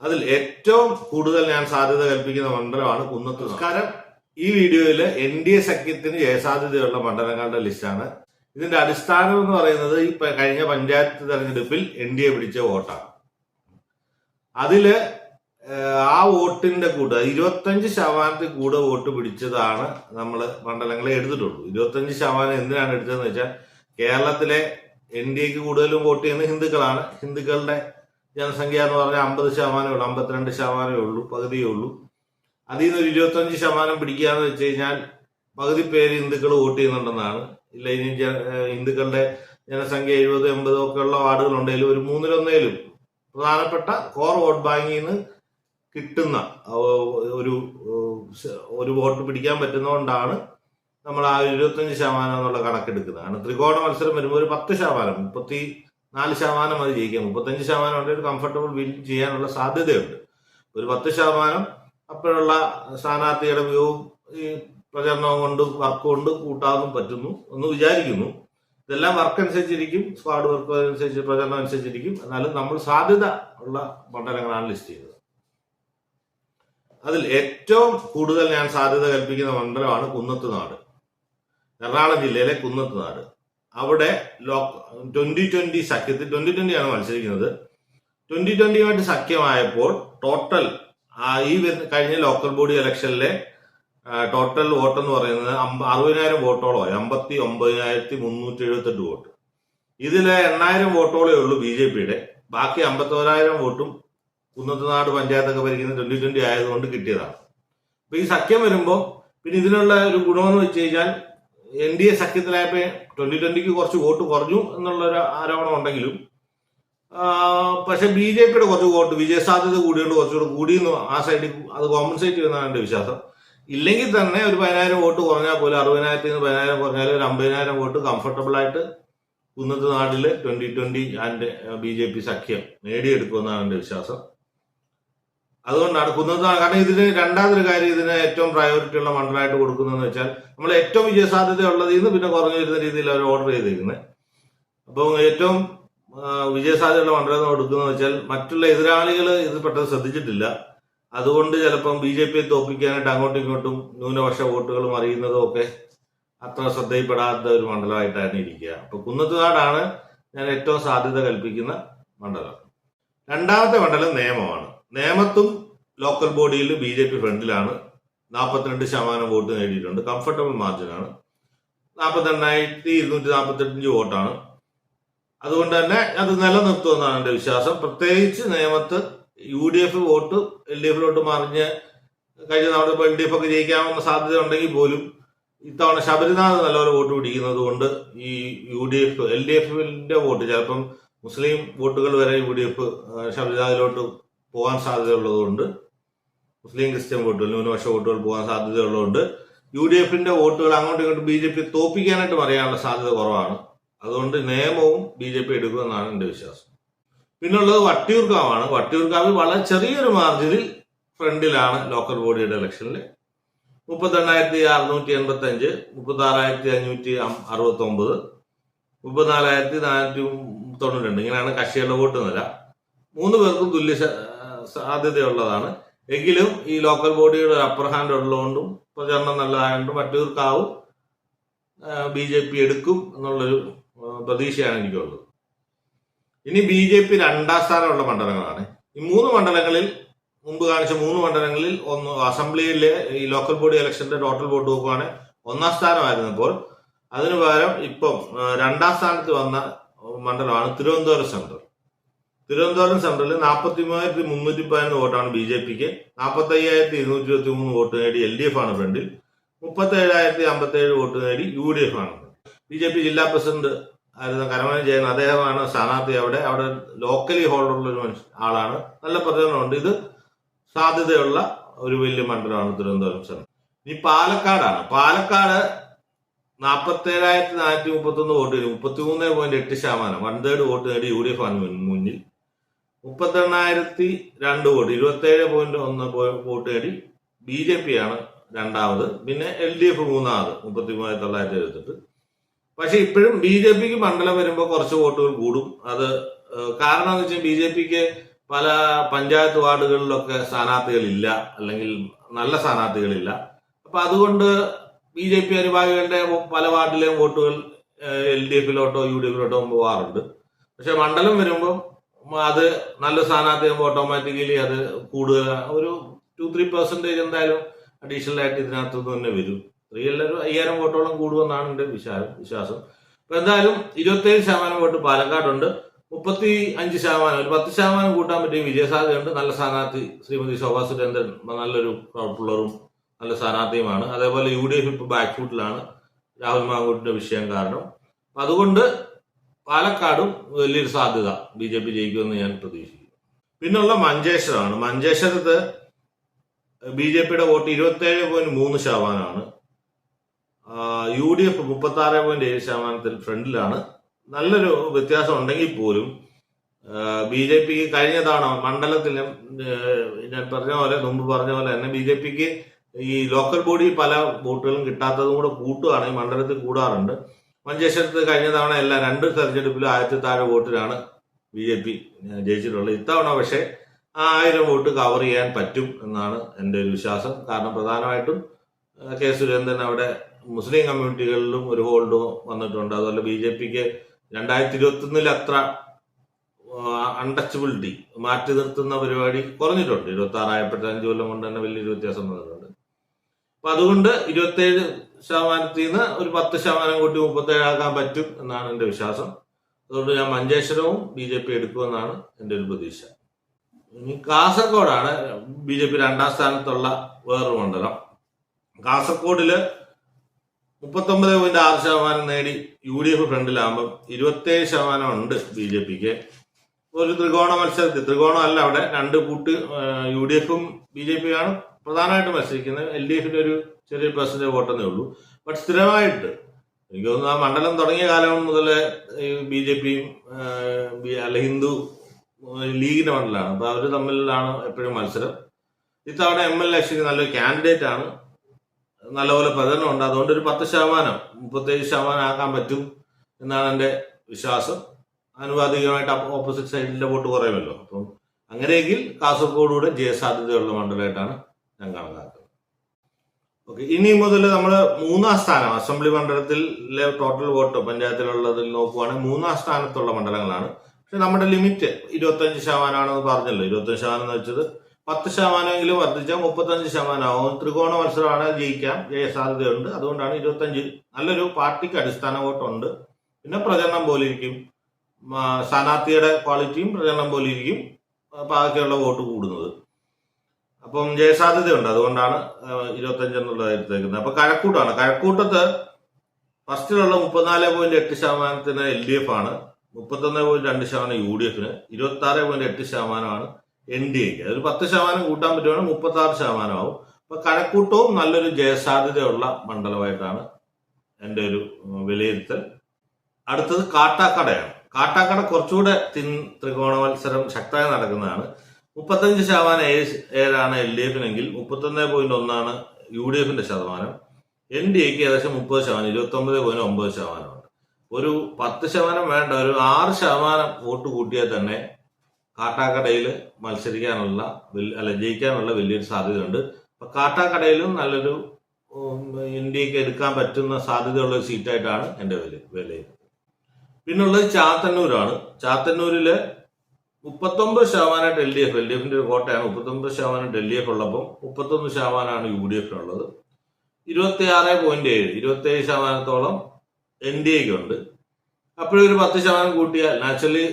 അതിൽ ഏറ്റവും കൂടുതൽ ഞാൻ സാധ്യത കൽപ്പിക്കുന്ന മണ്ഡലമാണ് കുന്നത്ത്. നമസ്കാരം. ഈ വീഡിയോയിൽ NDA സഖ്യത്തിന് ജയസാധ്യതയുള്ള മണ്ഡലങ്ങളുടെ ലിസ്റ്റാണ്. ഇതിന്റെ അടിസ്ഥാനം എന്ന് പറയുന്നത് ഈ കഴിഞ്ഞ പഞ്ചായത്ത് തെരഞ്ഞെടുപ്പിൽ NDA പിടിച്ച വോട്ടാണ്. അതില് ആ വോട്ടിന്റെ കൂടെ 25% കൂടെ വോട്ട് പിടിച്ചതാണ് നമ്മൾ മണ്ഡലങ്ങളെ എടുത്തിട്ടുള്ളൂ. 25% എന്തിനാണ് എടുത്തതെന്ന് വെച്ചാൽ കേരളത്തിലെ NDAക്ക് കൂടുതലും വോട്ട് ചെയ്യുന്നത് ഹിന്ദുക്കളാണ്. ഹിന്ദുക്കളുടെ ജനസംഖ്യ എന്ന് പറഞ്ഞാൽ 50% ഉള്ളൂ, 52% ഉള്ളൂ, പകുതിയേ ഉള്ളൂ. അതിൽ നിന്ന് ഒരു 25% പിടിക്കുക എന്ന് വെച്ച് കഴിഞ്ഞാൽ പകുതി പേര് ഹിന്ദുക്കൾ വോട്ട് ചെയ്യുന്നുണ്ടെന്നാണ്. ഇല്ല, ഇനി ഹിന്ദുക്കളുടെ ജനസംഖ്യ 70-80 ഒക്കെ ഉള്ള വാർഡുകളുണ്ടെങ്കിലും ഒരു 1/3 പ്രധാനപ്പെട്ട കോർ വോട്ട് ബാങ്കിൽ നിന്ന് കിട്ടുന്ന ഒരു വോട്ട് പിടിക്കാൻ പറ്റുന്നതുകൊണ്ടാണ് നമ്മൾ ആ 25% എന്നുള്ള കണക്കെടുക്കുന്നത്. കാരണം ത്രികോണ മത്സരം വരുമ്പോൾ ഒരു 10%, 34% മതി ജയിക്കാം. 35% കൊണ്ട് ഒരു കംഫർട്ടബിൾ വിൻ ചെയ്യാനുള്ള സാധ്യതയുണ്ട്. ഒരു 10% അപ്പോഴുള്ള സ്ഥാനാർത്ഥിയുടെ വ്യൂവും ഈ പ്രചരണവും കൊണ്ട് വർക്ക് കൊണ്ട് കൂട്ടാനും പറ്റുന്നു എന്ന് വിചാരിക്കുന്നു. ഇതെല്ലാം വർക്ക് അനുസരിച്ചിരിക്കും, സ്ക്വാഡ് വർക്ക് അനുസരിച്ച്, പ്രചരണം അനുസരിച്ചിരിക്കും. എന്നാലും നമ്മൾ സാധ്യത ഉള്ള മണ്ഡലങ്ങളാണ് ലിസ്റ്റ് ചെയ്തത്. അതിൽ ഏറ്റവും കൂടുതൽ ഞാൻ സാധ്യത കൽപ്പിക്കുന്ന മണ്ഡലമാണ് കുന്നത്തുനാട്, എറണാകുളം ജില്ലയിലെ കുന്നത്തുനാട്. അവിടെ 2020 സഖ്യത്തിൽ 2020 ആണ് മത്സരിക്കുന്നത്. 2020 സഖ്യമായപ്പോൾ ടോട്ടൽ ഈ കഴിഞ്ഞ ലോക്കൽ ബോഡി ഇലക്ഷനിലെ ടോട്ടൽ വോട്ട് എന്ന് പറയുന്നത് 60,000 വോട്ടോളമായി, 59,378 വോട്ട്. ഇതില് 8,000 വോട്ടോളേ ഉള്ളൂ BJPയുടെ. ബാക്കി 51,000 വോട്ടും കുന്നത്തുനാട് പഞ്ചായത്തൊക്കെ ഭരിക്കുന്ന 2020 ആയതുകൊണ്ട് കിട്ടിയതാണ്. അപ്പൊ ഈ സഖ്യം വരുമ്പോൾ പിന്നെ ഇതിനുള്ള ഒരു ഗുണമെന്ന് വെച്ച് കഴിഞ്ഞാൽ NDA സഖ്യത്തിലായപ്പോ 2020 കുറച്ച് വോട്ട് കുറഞ്ഞു എന്നുള്ളൊരു ആരോപണം ഉണ്ടെങ്കിലും പക്ഷെ BJPയുടെ കുറച്ച് വോട്ട് വിജയസാധ്യത കൂടിയോണ്ട് കുറച്ചുകൂടെ കൂടിയെന്ന് ആ സൈഡിൽ അത് കോമ്പൻസേറ്റ് ചെയ്യുന്നതാണ് എന്റെ വിശ്വാസം. ഇല്ലെങ്കിൽ തന്നെ ഒരു 10,000 വോട്ട് കുറഞ്ഞാൽ പോലും 60,000 നിന്ന് 10,000 കുറഞ്ഞാൽ ഒരു 50,000 വോട്ട് കംഫർട്ടബിൾ ആയിട്ട് കുന്നത്ത് നാട്ടില് 2020 ആൻഡ് BJP സഖ്യം നേടിയെടുക്കുമെന്നാണ് എന്റെ വിശ്വാസം. അതുകൊണ്ടാണ് കുന്നത്ത് നാട്, കാരണം ഇതിന് രണ്ടാമതൊരു കാര്യം, ഇതിന് ഏറ്റവും പ്രയോറിറ്റി ഉള്ള മണ്ഡലമായിട്ട് കൊടുക്കുന്നതെന്ന് വെച്ചാൽ നമ്മൾ ഏറ്റവും വിജയസാധ്യത ഉള്ളതിൽ നിന്ന് പിന്നെ കുറഞ്ഞു വരുന്ന രീതിയിൽ അവർ ഓർഡർ ചെയ്തിരിക്കുന്നത്. അപ്പം ഏറ്റവും വിജയസാധ്യതയുള്ള മണ്ഡലം കൊടുക്കുന്നതെന്ന് വെച്ചാൽ മറ്റുള്ള എതിരാളികൾ ഇത് പെട്ടെന്ന് ശ്രദ്ധിച്ചിട്ടില്ല. അതുകൊണ്ട് ചിലപ്പം BJPയെ തോൽപ്പിക്കാനായിട്ട് അങ്ങോട്ടും ഇങ്ങോട്ടും ന്യൂനപക്ഷ വോട്ടുകൾ മറിയുന്നതും ഒക്കെ അത്ര ശ്രദ്ധയിൽപ്പെടാത്ത ഒരു മണ്ഡലമായിട്ടാണ് ഇരിക്കുക. അപ്പൊ കുന്നത്തുനാടാണ് ഞാൻ ഏറ്റവും സാധ്യത കൽപ്പിക്കുന്ന മണ്ഡലം. രണ്ടാമത്തെ മണ്ഡലം നേമമാണ്. നേമത്തും ലോക്കൽ ബോഡിയിൽ BJP ഫ്രണ്ടിലാണ്. 42% വോട്ട് നേടിയിട്ടുണ്ട്. കംഫർട്ടബിൾ മാർജിനാണ്. 42,245 വോട്ടാണ്. അതുകൊണ്ട് തന്നെ അത് നിലനിർത്തുമെന്നാണ് എന്റെ വിശ്വാസം. പ്രത്യേകിച്ച് നേമത്ത് UDF വോട്ട് LDFിലോട്ട് മറിഞ്ഞ് കഴിഞ്ഞ തവണ ഇപ്പോൾ LDF ഒക്കെ ജയിക്കാവുന്ന സാധ്യത ഉണ്ടെങ്കിൽ പോലും ഇത്തവണ ശബരിനാഥ് നല്ലപോലെ വോട്ട് പിടിക്കുന്നത് കൊണ്ട് ഈ LDFിന്റെ വോട്ട് ചിലപ്പം മുസ്ലിം വോട്ടുകൾ വരെ UDF ശബരിനാഥിലോട്ട് പോകാൻ സാധ്യതയുള്ളതുകൊണ്ട്, മുസ്ലിം ക്രിസ്ത്യൻ വോട്ടുകൾ, ന്യൂനപക്ഷ വോട്ടുകൾ പോകാൻ സാധ്യതയുള്ളതുകൊണ്ട് UDFിന്റെ വോട്ടുകൾ അങ്ങോട്ടും ഇങ്ങോട്ടും BJP തോൽപ്പിക്കാനായിട്ട് മറിയാനുള്ള സാധ്യത കുറവാണ്. അതുകൊണ്ട് നിയമവും BJP എടുക്കുമെന്നാണ് എന്റെ വിശ്വാസം. പിന്നുള്ളത് വട്ടിയൂർക്കാവാണ്. വട്ടിയൂർക്കാവ് വളരെ ചെറിയൊരു മാർജിനിൽ ഫ്രണ്ടിലാണ് ലോക്കൽ ബോഡിയുടെ ഇലക്ഷനിൽ. 38,685, 36,569, 34,492 ഇങ്ങനെയാണ് കക്ഷികളുടെ വോട്ട് നില. 3 പേർക്കും തുല്യ സാധ്യതയുള്ളതാണ്. എങ്കിലും ഈ ലോക്കൽ ബോഡിയുടെ അപ്പർ ഹാൻഡ് ഉള്ളതുകൊണ്ടും പ്രചരണം നല്ലതായതുകൊണ്ടും വട്ടിയൂർക്കാവും BJP എടുക്കും എന്നുള്ളൊരു പ്രതീക്ഷയാണ് എനിക്കുള്ളത്. ഇനി BJP 2ാം സ്ഥാനമുള്ള മണ്ഡലങ്ങളാണ്. ഈ 3 മണ്ഡലങ്ങളിൽ, മുമ്പ് കാണിച്ച 3 മണ്ഡലങ്ങളിൽ ഒന്ന് അസംബ്ലിയിലെ ഈ ലോക്കൽ ബോഡി ഇലക്ഷന്റെ ടോട്ടൽ വോട്ട് നോക്കുകയാണെങ്കിൽ 1ാം സ്ഥാനമായിരുന്നപ്പോൾ അതിനു പകരം ഇപ്പം 2ാം സ്ഥാനത്ത് വന്ന മണ്ഡലമാണ് തിരുവനന്തപുരം സെൻട്രൽ. തിരുവനന്തപുരം സെൻട്രലിൽ 43,311 വോട്ടാണ് BJPക്ക്. 45,223 വോട്ട് നേടി LDF ആണ് ഫ്രണ്ടിൽ. 37,057 വോട്ട് നേടി UDF ആണ്. BJP ജില്ലാ പ്രസിഡന്റ് ആയിരുന്ന കരമന ജയൻ, അദ്ദേഹമാണ് സ്ഥാനാർത്ഥി. അവിടെ ലോക്കലി ഹോൾഡറുള്ള ഒരു ആളാണ്. നല്ല പ്രചരണമുണ്ട്. ഇത് സാധ്യതയുള്ള ഒരു വലിയ മണ്ഡലമാണ് തിരുവനന്തപുരം സെൻട്രൽ. ഇനി പാലക്കാടാണ്. പാലക്കാട് 47,431 വോട്ട് നേടി 33.8%, 1/3 വോട്ട് നേടി UDF ആണ് മുന്നിൽ. 38,002 വോട്ട്, 27.1 വോട്ട് നേടി BJP ആണ് രണ്ടാമത്. പിന്നെ LDF മൂന്നാമത് 33,978. പക്ഷെ ഇപ്പോഴും BJPക്ക് മണ്ഡലം വരുമ്പോൾ കുറച്ച് വോട്ടുകൾ കൂടും. അത് കാരണം എന്ന് വെച്ചാൽ BJPക്ക് പല പഞ്ചായത്ത് വാർഡുകളിലൊക്കെ സ്ഥാനാർത്ഥികളില്ല, അല്ലെങ്കിൽ നല്ല സ്ഥാനാർത്ഥികളില്ല. അപ്പൊ അതുകൊണ്ട് BJP അനുഭാവികളുടെ പല വാർഡിലെയും വോട്ടുകൾ LDFിലോട്ടോ UDFിലോട്ടോ പോവാറുണ്ട്. പക്ഷെ മണ്ഡലം വരുമ്പോൾ അത് നല്ല സ്ഥാനാർത്ഥിയാകുമ്പോൾ ഓട്ടോമാറ്റിക്കലി അത് കൂടുതൽ ഒരു 2-3% എന്തായാലും അഡീഷണൽ ആയിട്ട് ഇതിനകത്ത് തന്നെ വരും. 5,000 വോട്ടോളം കൂടുമെന്നാണ് എൻ്റെ വിശ്വാസം. അപ്പൊ എന്തായാലും 27% വോട്ട് പാലക്കാടുണ്ട്. 35%, ഒരു 10% കൂട്ടാൻ പറ്റിയ വിജയസാധ്യതയുണ്ട്. നല്ല സ്ഥാനാർത്ഥി ശ്രീമതി ശോഭാ സുരേന്ദ്രൻ നല്ലൊരു പവർഫുള്ളറും നല്ല സ്ഥാനാർത്ഥിയുമാണ്. അതേപോലെ UDF ഇപ്പൊ ബാക്ക് ഫുട്ടിലാണ് രാഹുൽ മാങ്കൂട്ടിന്റെ വിഷയം കാരണം. അതുകൊണ്ട് പാലക്കാടും വലിയൊരു സാധ്യത BJP ജയിക്കുമെന്ന് ഞാൻ പ്രതീക്ഷിക്കുന്നു. പിന്നുള്ള മഞ്ചേശ്വരമാണ്. മഞ്ചേശ്വരത്ത് BJPയുടെ വോട്ട് 27.3%. UDF 36.7% ഫ്രണ്ടിലാണ്. നല്ലൊരു വ്യത്യാസം ഉണ്ടെങ്കിൽ പോലും BJPക്ക് കഴിഞ്ഞ തവണ മണ്ഡലത്തിലും ഞാൻ മുമ്പ് പറഞ്ഞ പോലെ തന്നെ BJPക്ക് ഈ ലോക്കൽ ബോഡി പല വോട്ടുകളും കിട്ടാത്തതും കൂടെ കൂട്ടുകയാണെങ്കിൽ മണ്ഡലത്തിൽ കൂടാറുണ്ട്. മഞ്ചേശ്വരത്ത് കഴിഞ്ഞ തവണ എല്ലാം 2 തെരഞ്ഞെടുപ്പിലും 1000 താഴെ വോട്ടിലാണ് BJP ജയിച്ചിട്ടുള്ളത്. ഇത്തവണ പക്ഷേ 1000 വോട്ട് കവർ ചെയ്യാൻ പറ്റും എന്നാണ് എൻ്റെ ഒരു വിശ്വാസം. കാരണം പ്രധാനമായിട്ടും കെ സുരേന്ദ്രൻ അവിടെ മുസ്ലിം കമ്മ്യൂണിറ്റികളിലും ഒരു ഹോൾഡ് വന്നിട്ടുണ്ട്. അതുപോലെ BJPക്ക് 2021 അത്ര അൺടച്ചബിലിറ്റി മാറ്റി നിർത്തുന്ന പരിപാടി കുറഞ്ഞിട്ടുണ്ട്. 26 ആയപ്പോഴത്തെ 5 കൊല്ലം കൊണ്ട് തന്നെ വലിയൊരു വ്യത്യാസം വന്നിട്ടുണ്ട്. അപ്പൊ അതുകൊണ്ട് 27%-ൽ നിന്ന് ഒരു 10% കൂട്ടി 37 ആക്കാൻ പറ്റും എന്നാണ് എൻ്റെ വിശ്വാസം. അതുകൊണ്ട് ഞാൻ മഞ്ചേശ്വരവും BJP എടുക്കുമെന്നാണ് എൻ്റെ ഒരു പ്രതീക്ഷ. ഇനി കാസർഗോഡാണ് BJP 2ാം സ്ഥാനത്തുള്ള വേറൊരു മണ്ഡലം. കാസർഗോഡില് 39.6% നേടി UDF ഫ്രണ്ടിലാകുമ്പം 27% ഉണ്ട് BJPക്ക്. ഒരു ത്രികോണ മത്സരത്തിൽ, ത്രികോണമല്ല, അവിടെ 2 കൂട്ട് UDFും BJPയാണ് പ്രധാനമായിട്ട് മത്സരിക്കുന്നത്. LDFിന്റെ ഒരു ചെറിയ % വോട്ടെന്നേ ഉള്ളൂ. ബട്ട് സ്ഥിരമായിട്ട് എനിക്ക് തോന്നുന്നു ആ മണ്ഡലം തുടങ്ങിയ കാലം മുതൽ BJPയും അല്ല ഹിന്ദു ലീഗിന്റെ മണ്ഡലമാണ്. അപ്പൊ അവർ തമ്മിലാണ് എപ്പോഴും മത്സരം. ഇത്തവണ ML അശ്വിനി നല്ലൊരു കാൻഡിഡേറ്റ് ആണ്, നല്ലപോലെ പ്രചരണമുണ്ട്. അതുകൊണ്ട് ഒരു 10%, 37% ആക്കാൻ പറ്റും എന്നാണ് എൻ്റെ വിശ്വാസം. ആനുപാതികമായിട്ട് ഓപ്പോസിറ്റ് സൈഡിന്റെ വോട്ട് കുറയുമല്ലോ. അപ്പം അങ്ങനെയെങ്കിൽ കാസർഗോഡൂടെ ജയസാധ്യതയുള്ള മണ്ഡലമായിട്ടാണ് ഞാൻ കണക്കാക്കുന്നത്. ഓക്കെ, ഇനി മുതൽ നമ്മൾ 3ാം സ്ഥാനം അസംബ്ലി മണ്ഡലത്തിലെ ടോട്ടൽ വോട്ട് പഞ്ചായത്തിലുള്ളതിൽ നോക്കുവാണെങ്കിൽ 3ാം സ്ഥാനത്തുള്ള മണ്ഡലങ്ങളാണ്. പക്ഷെ നമ്മുടെ ലിമിറ്റ് 25% ആണെന്ന് പറഞ്ഞല്ലോ. 25% എന്ന് വെച്ചത് 10% വർദ്ധിച്ചാൽ 35% ആവും. ത്രികോണ മത്സരമാണ്, ജയിക്കാം, ജയസാധ്യതയുണ്ട്. അതുകൊണ്ടാണ് 25. നല്ലൊരു പാർട്ടിക്ക് അടിസ്ഥാന വോട്ടുണ്ട്. പിന്നെ പ്രചരണം പോലെ ഇരിക്കും, സ്ഥാനാർത്ഥിയുടെ ക്വാളിറ്റിയും പ്രചരണം പോലെ ഇരിക്കും ബാക്കിയുള്ള വോട്ട് കൂടുന്നത്. അപ്പം ജയസാധ്യതയുണ്ട്. അതുകൊണ്ടാണ് 25 എന്നുള്ളത് എടുത്തേക്കുന്നത്. അപ്പൊ കഴക്കൂട്ടാണ്. കഴക്കൂട്ടത്ത് ഫസ്റ്റിലുള്ള 34.8% LDF ആണ്, 31.2% UDFന്, 26.8% NDAക്ക്. അതൊരു 10% കൂട്ടാൻ പറ്റുവാണെങ്കിൽ 36% ആവും. അപ്പൊ കഴക്കൂട്ടവും നല്ലൊരു ജയസാധ്യതയുള്ള മണ്ഡലമായിട്ടാണ് എൻ്റെ ഒരു വിലയിരുത്തൽ. അടുത്തത് കാട്ടാക്കടയാണ്. കാട്ടാക്കട കുറച്ചുകൂടെ ത്രികോണ മത്സരം ശക്തമായി നടക്കുന്നതാണ്. 35% LDFിനെങ്കിൽ 31.1% UDFിന്റെ ശതമാനം. NDAക്ക് ഏകദേശം 30%, 29.9%. ഒരു 10% വേണ്ട, ഒരു 6% വോട്ട് കൂട്ടിയാൽ തന്നെ കാട്ടാക്കടയിൽ മത്സരിക്കാനുള്ള ജയിക്കാനുള്ള വലിയൊരു സാധ്യതയുണ്ട്. അപ്പൊ കാട്ടാക്കടയിലും നല്ലൊരു NDAക്ക് എടുക്കാൻ പറ്റുന്ന സാധ്യതയുള്ള ഒരു സീറ്റായിട്ടാണ് എൻ്റെ വിലയിരുത്തൽ. പിന്നുള്ളത് ചാത്തന്നൂരാണ്. ചാത്തന്നൂരില് 39% LDFിന്റെ ഒരു കോട്ടയാണ്. 39% LDF ഉള്ളപ്പം 31% UDFിനുള്ളത്. 27.7% NDAക്ക് ഉണ്ട്. അപ്പോഴും ഒരു 10% കൂട്ടിയാൽ നാച്ചുറലി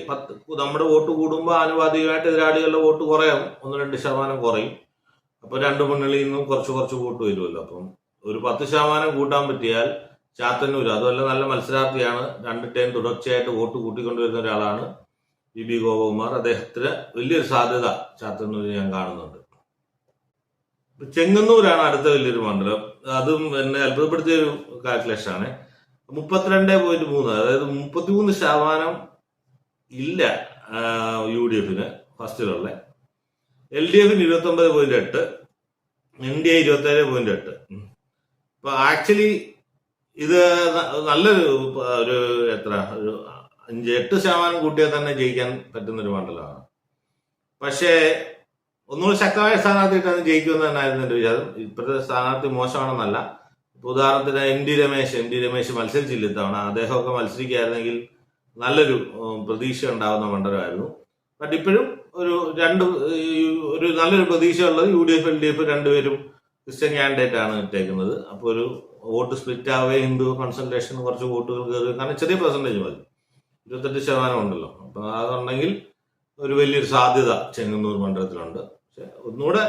നമ്മുടെ വോട്ട് കൂടുമ്പോൾ ആനുപാതികമായിട്ട് എതിരാളികളുടെ വോട്ട് കുറയും, 1-2% കുറയും. അപ്പൊ 2 മുന്നണിയിൽ നിന്നും കുറച്ച് വോട്ട് വരുമല്ലോ. അപ്പം ഒരു 10% കൂട്ടാൻ പറ്റിയാൽ ചാത്തന്നൂർ, അതുമല്ല നല്ല മത്സരാർത്ഥിയാണ്, 2 ടൈം തുടർച്ചയായിട്ട് വോട്ട് കൂട്ടിക്കൊണ്ടുവരുന്ന ഒരാളാണ് BB ഗോപകുമാർ. അദ്ദേഹത്തിന് വലിയൊരു സാധ്യത ചാത്തന്നൂരിൽ ഞാൻ കാണുന്നുണ്ട്. ചെങ്ങന്നൂരാണ് അടുത്ത വലിയൊരു മണ്ഡലം. അതും എന്നെ അത്ഭുതപ്പെടുത്തിയ ഒരു കാൽക്കുലേഷൻ ആണ്. 32.3, അതായത് 33% ഇല്ല UDFിന് ഫസ്റ്റിലുള്ള. LDFിന് 29.8, NDA 27.8. അപ്പൊ ആക്ച്വലി ഇത് നല്ലൊരു ഒരു 5-8% കൂട്ടിയാൽ തന്നെ ജയിക്കാൻ പറ്റുന്നൊരു മണ്ഡലമാണ്. പക്ഷേ ഒന്നുകൂടി ശക്തമായ സ്ഥാനാർത്ഥിയിട്ടാണ് ജയിക്കുമെന്ന് തന്നെയായിരുന്നു എൻ്റെ വിചാരം. ഇപ്പോഴത്തെ സ്ഥാനാർത്ഥി മോശമാണെന്നല്ല. ഉദാഹരണത്തിന് എൻ ഡി രമേശ് മത്സരിച്ചില്ല ഇത്തവണ. അദ്ദേഹമൊക്കെ മത്സരിക്കുകയായിരുന്നെങ്കിൽ നല്ലൊരു പ്രതീക്ഷ ഉണ്ടാകുന്ന മണ്ഡലമായിരുന്നു. ബട്ട് ഇപ്പോഴും ഒരു നല്ലൊരു പ്രതീക്ഷയുള്ളത് UDF LDF രണ്ടുപേരും ക്രിസ്ത്യൻ കാൻഡിഡേറ്റ് ആണ് ഇട്ടേക്കുന്നത്. അപ്പോൾ ഒരു വോട്ട് സ്പ്ലിറ്റ് ആവേ, ഹിന്ദു കൺസൾട്ടേഷൻ കുറച്ച് വോട്ടുകൾ കയറി, കാരണം ചെറിയ പെർസെൻറ്റേജ് മതി, 28% ഉണ്ടല്ലോ. അപ്പം അതുണ്ടെങ്കിൽ ഒരു വലിയൊരു സാധ്യത ചെങ്ങന്നൂർ മണ്ഡലത്തിലുണ്ട്. പക്ഷെ ഒന്നുകൂടെ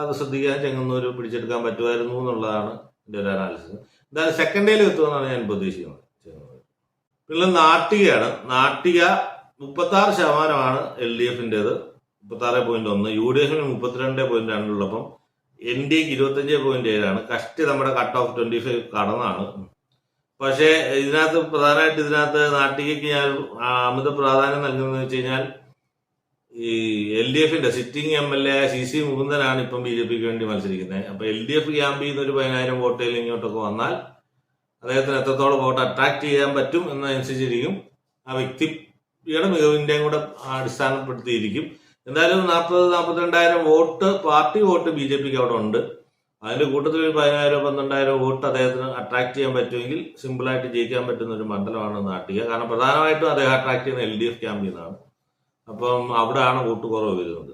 അത് ശ്രദ്ധിക്കാൻ ചെങ്ങന്നൂർ പിടിച്ചെടുക്കാൻ പറ്റുമായിരുന്നു എന്നുള്ളതാണ് എൻ്റെ ഒരു അനാലിസിസ്. എന്തായാലും സെക്കൻഡ് ഡേയിൽ എത്തുമെന്നാണ് ഞാൻ പ്രതീക്ഷിക്കുന്നത്. പിന്നെ നാട്ടികയാണ്. നാട്ടിക 36% LDFൻ്റെത്, 36.1, UDFന് 32.2 ഉള്ളപ്പം NDAക്ക് 25.7 കഷ്ടി നമ്മുടെ കട്ട് ഓഫ് 25 കടന്നാണ്. പക്ഷേ ഇതിനകത്ത് നാട്ടികയ്ക്ക് ഞാൻ അമിത പ്രാധാന്യം നൽകുന്നതെന്ന് വെച്ച് കഴിഞ്ഞാൽ ഈ LDFന്റെ സിറ്റിംഗ് MLA CC മുകുന്ദനാണ് ഇപ്പം BJPക്ക് വേണ്ടി മത്സരിക്കുന്നത്. അപ്പൊ LDF ക്യാമ്പ് ചെയ്യുന്ന ഒരു 10,000 വോട്ടേലും ഇങ്ങോട്ടൊക്കെ വന്നാൽ അദ്ദേഹത്തിന് എത്രത്തോളം വോട്ട് അട്രാക്ട് ചെയ്യാൻ പറ്റും എന്നതനുസരിച്ചിരിക്കും. ആ വ്യക്തിയുടെ മികവിന്റെയും കൂടെ അടിസ്ഥാനപ്പെടുത്തിയിരിക്കും. എന്തായാലും 40-42,000 വോട്ട്, പാർട്ടി വോട്ട് BJPക്ക് അവിടെ ഉണ്ട്. അതിന്റെ കൂട്ടത്തിൽ 10,000-12,000 വോട്ട് അദ്ദേഹത്തിന് അട്രാക്ട് ചെയ്യാൻ പറ്റുമെങ്കിൽ സിമ്പിളായിട്ട് ജയിക്കാൻ പറ്റുന്ന ഒരു മണ്ഡലമാണ് നാട്ടിക. കാരണം പ്രധാനമായിട്ടും അദ്ദേഹം അട്രാക്ട് ചെയ്യുന്ന LDF ക്യാമ്പിൽ നിന്നാണ്. അപ്പം അവിടെയാണ് വോട്ട് കുറവ് വരുന്നത്.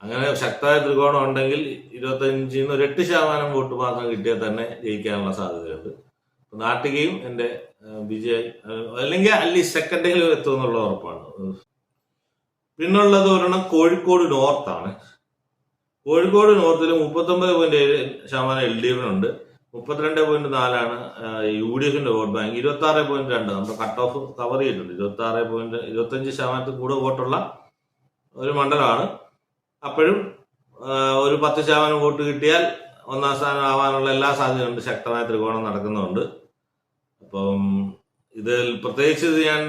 അങ്ങനെ ശക്തമായ ത്രികോണം ഉണ്ടെങ്കിൽ 25-ൽ ഒരു 8% വോട്ട് മാത്രം കിട്ടിയാൽ തന്നെ ജയിക്കാനുള്ള സാധ്യതയുണ്ട്. നാട്ടികയും എൻ്റെ വിജയ് അല്ലെങ്കിൽ സെക്കൻഡിൽ എത്തുമെന്നുള്ള ഉറപ്പാണ്. പിന്നുള്ളത് ഒരെണ്ണം കോഴിക്കോട് നോർത്താണ്. കോഴിക്കോട് നോർത്തിൽ 39.7% LDFനുണ്ട്, 32.4 UDFന്റെ വോട്ട് ബാങ്ക്, 26.2 നമ്മുടെ കട്ട് ഓഫ് കവർ ചെയ്തിട്ടുണ്ട്. 25% കൂടുതൽ വോട്ടുള്ള ഒരു മണ്ഡലമാണ്. അപ്പോഴും ഒരു 10% വോട്ട് കിട്ടിയാൽ ഒന്നാം സ്ഥാനം ആവാനുള്ള എല്ലാ സാധ്യതയുണ്ട്. ശക്തമായ ത്രികോണം നടക്കുന്നുണ്ട്. അപ്പം ഇതിൽ പ്രത്യേകിച്ച് ഞാൻ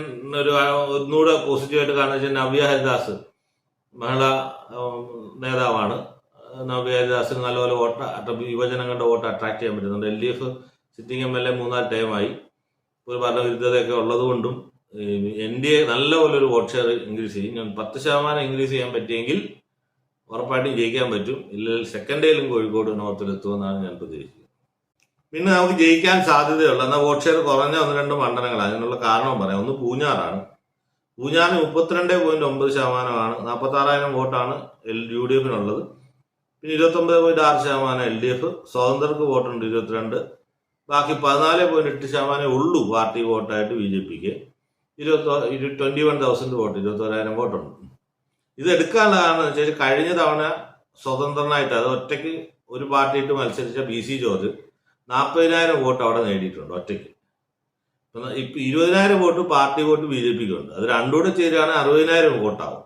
ഒന്നുകൂടെ പോസിറ്റീവായിട്ട് കാണുന്ന വെച്ചാൽ നവ്യ ഹരിദാസ് മഹിളാ നേതാവാണ്. നവ്യ ഹരിദാസിന് നല്ലപോലെ യുവജനങ്ങളുടെ വോട്ട് അട്രാക്ട് ചെയ്യാൻ പറ്റുന്നുണ്ട്. LDF സിറ്റിംഗ് MLA 3-4 ടൈമായി ഒരു ഭരണവിരുദ്ധതയൊക്കെ ഉള്ളതുകൊണ്ടും NDA നല്ലപോലെ ഒരു വോട്ട് ഷെയർ ഇൻക്രീസ് ചെയ്യും. 10% ഇൻക്രീസ് ചെയ്യാൻ പറ്റിയെങ്കിൽ ഉറപ്പായിട്ടും ജയിക്കാൻ പറ്റും. ഇല്ലെങ്കിൽ സെക്കൻഡ് ഡേയിലും കോഴിക്കോട് നോർത്തിലെത്തുമെന്നാണ് ഞാൻ പ്രതീക്ഷിക്കുന്നത്. പിന്നെ നമുക്ക് ജയിക്കാൻ സാധ്യതയുള്ള എന്നാൽ വോട്ട് ഷെയർ കുറഞ്ഞ 1-2 മണ്ഡലങ്ങളാണ്. അതിനുള്ള കാരണം പറയാം. ഒന്ന് പൂഞ്ഞാറാണ്. പൂഞ്ഞാറിന് 32.9%, 46,000 വോട്ടാണ് UDFനുള്ളത്. പിന്നെ 29.6% LDF, സ്വതന്ത്രർക്ക് വോട്ടുണ്ട് 22, ബാക്കി 14.8% ഉള്ളൂ പാർട്ടി വോട്ടായിട്ട് BJPക്ക്. 21,000 വോട്ട്, 21,000 വോട്ടുണ്ട്. ഇത് എടുക്കാനുള്ള കാരണം എന്ന് വെച്ചാൽ കഴിഞ്ഞ തവണ സ്വതന്ത്രനായിട്ട് അത് ഒറ്റയ്ക്ക് ഒരു പാർട്ടിയിട്ട് മത്സരിച്ച BC ജോർജ് 40,000 വോട്ട് അവിടെ നേടിയിട്ടുണ്ട് ഒറ്റയ്ക്ക്. ഇപ്പൊ 20,000 വോട്ട് പാർട്ടി വോട്ട് BJPക്ക് ഉണ്ട്. അത് രണ്ടുകൂടെ ചേരുകയാണ് 60,000 വോട്ടാവും.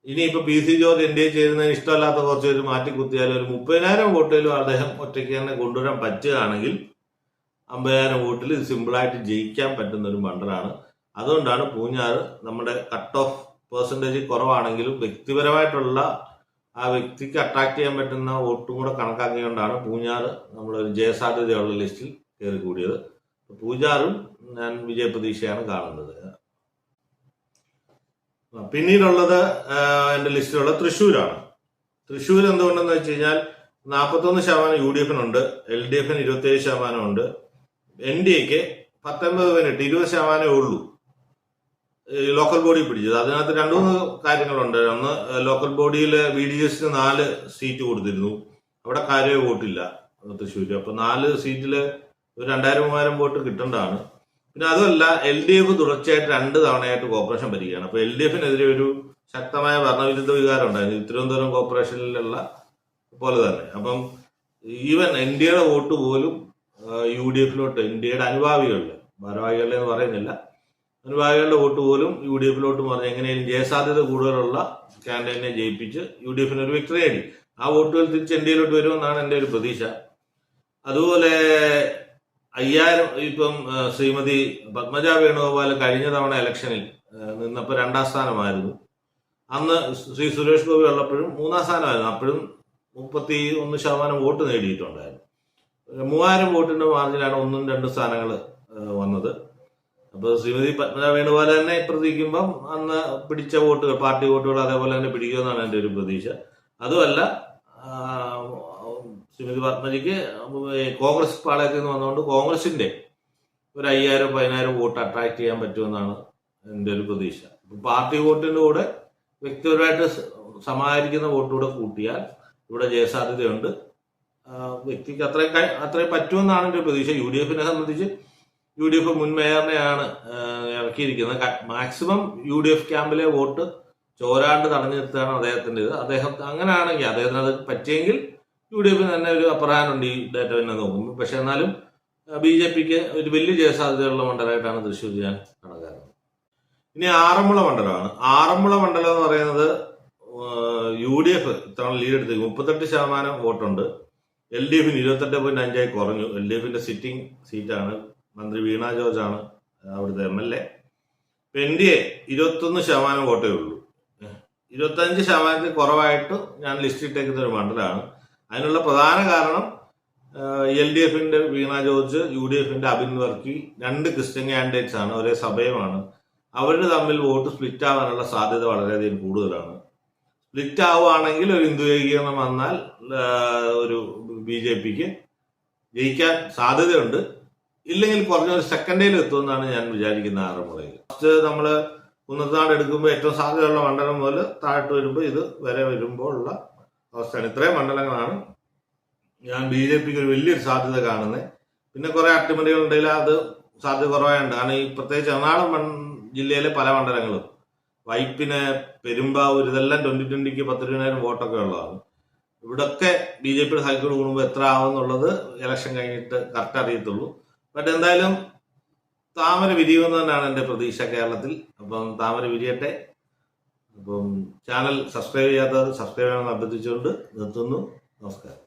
ഇനി ഇപ്പൊ PC ജോർജ് NDA ചേരുന്നതിന് ഇഷ്ടമല്ലാത്ത കുറച്ച് പേര് മാറ്റി കുത്തിയാലും ഒരു 30,000 വോട്ടിലും അദ്ദേഹം ഒറ്റയ്ക്ക് തന്നെ കൊണ്ടുവരാൻ പറ്റുകയാണെങ്കിൽ 50,000 വോട്ടിൽ ഇത് സിമ്പിളായിട്ട് ജയിക്കാൻ പറ്റുന്ന ഒരു മണ്ഡലമാണ്. അതുകൊണ്ടാണ് പൂഞ്ഞാറ് നമ്മുടെ കട്ട് ഓഫ് പെർസെൻറ്റേജ് കുറവാണെങ്കിലും വ്യക്തിപരമായിട്ടുള്ള ആ വ്യക്തിക്ക് അട്രാക്ട് ചെയ്യാൻ പറ്റുന്ന വോട്ടും കൂടെ കണക്കാക്കിക്കൊണ്ടാണ് പൂഞ്ഞാറ് നമ്മളൊരു ജയസാധ്യതയുള്ള ലിസ്റ്റിൽ കയറി കൂടിയത്. പൂഞ്ഞാറും ഞാൻ വിജയപ്രതീക്ഷയാണ് കാണുന്നത്. പിന്നീടുള്ളത് എൻ്റെ ലിസ്റ്റിലുള്ള തൃശ്ശൂരാണ്. തൃശ്ശൂർ എന്തുകൊണ്ടെന്ന് വെച്ച് കഴിഞ്ഞാൽ 41% UDFനുണ്ട്, LDFന് 27% ഉണ്ട്, NDAക്ക് 19.8, 20% ഉള്ളൂ ലോക്കൽ ബോഡി പിടിച്ചത്. അതിനകത്ത് 2-3 കാര്യങ്ങളുണ്ട്. ഒന്ന്, ലോക്കൽ ബോഡിയിൽ BDSന് 4 സീറ്റ് കൊടുത്തിരുന്നു. അവിടെ കാര്യമായ വോട്ടില്ല തൃശ്ശൂർ. അപ്പൊ 4 സീറ്റിൽ ഒരു 2,000-3,000 വോട്ട് കിട്ടേണ്ടതാണ്. പിന്നെ അതുമല്ല LDF തുടർച്ചയായിട്ട് 2 തവണയായിട്ട് കോർപ്പറേഷൻ ഭരിക്കുകയാണ്. അപ്പൊ LDFനെതിരെ ഒരു ശക്തമായ ഭരണവിരുദ്ധ വികാരം ഉണ്ടായിരുന്നു തിരുവനന്തപുരം കോർപ്പറേഷനിലുള്ള പോലെ തന്നെ. അപ്പം ഈവൻ NDAയുടെ വോട്ട് പോലും UDFലോട്ട്, NDAയുടെ അനുഭാവികളുടെ, ഭാരവാഹികളുടെ എന്ന് പറയുന്നില്ല, അനുഭാവികളുടെ വോട്ട് പോലും UDFലോട്ട് പറഞ്ഞ് എങ്ങനെയും ജയസാധ്യത കൂടുതലുള്ള കാൻഡിഡേറ്റിനെ ജയിപ്പിച്ച് UDFന് ഒരു വിക്ടറി നേടി. ആ വോട്ടുകൾ തിരിച്ച് NDAയിലോട്ട് വരുമെന്നാണ് എൻ്റെ ഒരു പ്രതീക്ഷ. അതുപോലെ 5,000 ഇപ്പം ശ്രീമതി പത്മജ വേണുഗോപാൽ കഴിഞ്ഞ തവണ ഇലക്ഷനിൽ നിന്നപ്പോൾ 2ാം സ്ഥാനമായിരുന്നു. അന്ന് ശ്രീ സുരേഷ് ഗോപി ഉള്ളപ്പോഴും 3ാം സ്ഥാനമായിരുന്നു. അപ്പോഴും 31% വോട്ട് നേടിയിട്ടുണ്ടായിരുന്നു. 3,000 വോട്ടിന്റെ മാർജിനാണ് 1-2 സ്ഥാനങ്ങൾ വന്നത്. അപ്പോൾ ശ്രീമതി പത്മജ വേണുപോലെ തന്നെ പ്രതീക്ഷിക്കുമ്പം അന്ന് പിടിച്ച വോട്ടുകൾ, പാർട്ടി വോട്ടുകൾ അതേപോലെ തന്നെ പിടിക്കുമെന്നാണ് എൻ്റെ ഒരു പ്രതീക്ഷ. അതുമല്ല, ശ്രീമതി പത്മജയ്ക്ക് കോൺഗ്രസ് പാളയത്തിൽ നിന്ന് വന്നുകൊണ്ട് കോൺഗ്രസിന്റെ ഒരു 5000-10,000 വോട്ട് അട്രാക്ട് ചെയ്യാൻ പറ്റുമെന്നാണ് എൻ്റെ ഒരു പ്രതീക്ഷ. പാർട്ടി വോട്ടിന്റെ കൂടെ വ്യക്തിപരമായിട്ട് സമാഹരിക്കുന്ന വോട്ടുകൂടെ കൂട്ടിയാൽ ഇവിടെ ജയസാധ്യതയുണ്ട്. വ്യക്തിക്ക് അത്രയും പറ്റുമെന്നാണ് എൻ്റെ പ്രതീക്ഷ. UDF-നെ സംബന്ധിച്ച് UDF മുൻ മേയറിനെയാണ് ഇറക്കിയിരിക്കുന്നത്. മാക്സിമം UDF ക്യാമ്പിലെ വോട്ട് ചോരാണ്ട് തടഞ്ഞു നിർത്തുകയാണ് അദ്ദേഹത്തിൻ്റെ ഇത്. അങ്ങനെയാണെങ്കിൽ അദ്ദേഹത്തിന് അത് പറ്റിയെങ്കിൽ UDF-ന് തന്നെ ഒരു അപ്രഹാനുണ്ട് ഈ ഡേറ്റ തന്നെ നോക്കുമ്പോൾ. പക്ഷെ എന്നാലും BJPക്ക് ഒരു വലിയ ജയസാധ്യതയുള്ള മണ്ഡലമായിട്ടാണ് തൃശ്ശൂർ ഞാൻ കണക്കാക്കുന്നത്. ഇനി ആറന്മുള മണ്ഡലമാണ്. ആറന്മുള മണ്ഡലം എന്ന് പറയുന്നത് UDF ഇത്തവണ ലീഡ് എടുത്ത് 38% വോട്ടുണ്ട്. LDF-ന് 28.5 കുറഞ്ഞു. LDF-ന്റെ സിറ്റിംഗ് സീറ്റാണ്. മന്ത്രി വീണ ജോർജ് ആണ് അവിടുത്തെ MLA. NDA 21% വോട്ടേ ഉള്ളൂ. 25% കുറവായിട്ട് ഞാൻ ലിസ്റ്റ് ഇട്ടേക്കുന്ന ഒരു മണ്ഡലമാണ്. അതിനുള്ള പ്രധാന കാരണം LDF-ന്റെ വീണ ജോർജ്, UDF-ന്റെ അബിൻ വർക്കി, 2 ക്രിസ്ത്യൻ കാൻഡിഡേറ്റ്സ് ആണ്, ഒരേ സഭയുമാണ്. അവർ തമ്മിൽ വോട്ട് സ്പ്ലിറ്റ് ആവാനുള്ള സാധ്യത വളരെയധികം കൂടുതലാണ്. സ്പ്ലിറ്റ് ആവുകയാണെങ്കിൽ ഒരു ഹിന്ദു ഏകീകരണം വന്നാൽ ഒരു BJPക്ക് ജയിക്കാൻ സാധ്യതയുണ്ട്. ഇല്ലെങ്കിൽ കുറഞ്ഞൊരു സെക്കൻഡിൽ എത്തുമെന്നാണ് ഞാൻ വിചാരിക്കുന്നത്. ആറന്മുളയിൽ ഫസ്റ്റ് നമ്മൾ കുന്നത്തനാട് എടുക്കുമ്പോൾ ഏറ്റവും സാധ്യതയുള്ള മണ്ഡലം മുതൽ താഴോട്ട് വരുമ്പോൾ ഇത് വരെ വരുമ്പോൾ ഉള്ള അവസ്ഥയാണ്. ഇത്രയും മണ്ഡലങ്ങളാണ് ഞാൻ BJPക്ക് ഒരു വലിയൊരു സാധ്യത കാണുന്നത്. പിന്നെ കുറെ അട്ടിമറികൾ ഉണ്ടെങ്കിൽ അത് സാധ്യത കുറവായുണ്ട്. കാരണം ഈ പ്രത്യേകിച്ച് എറണാകുളം ജില്ലയിലെ പല മണ്ഡലങ്ങളും, വൈപ്പിന്, പെരുമ്പാവൂർ, ഇതെല്ലാം 2020-ക്ക് 10,000 വോട്ടൊക്കെ ഉള്ളതാണ്. ഇവിടൊക്കെ BJPയുടെ സൈക്കിൾ കൂടുമ്പോൾ എത്ര ആവുമെന്നുള്ളത് ഇലക്ഷൻ കഴിഞ്ഞിട്ട് കറക്റ്റ് അറിയത്തുള്ളൂ. ബട്ട് എന്തായാലും താമര വിരിയുമെന്ന് തന്നെയാണ് എൻ്റെ പ്രതീക്ഷ കേരളത്തിൽ. അപ്പം താമര വിരിയട്ടെ. അപ്പം ചാനൽ സബ്സ്ക്രൈബ് ചെയ്യാത്തവർ സബ്സ്ക്രൈബ് ചെയ്യണമെന്ന് അഭ്യർത്ഥിച്ചുകൊണ്ട് നിർത്തുന്നു. നമസ്കാരം.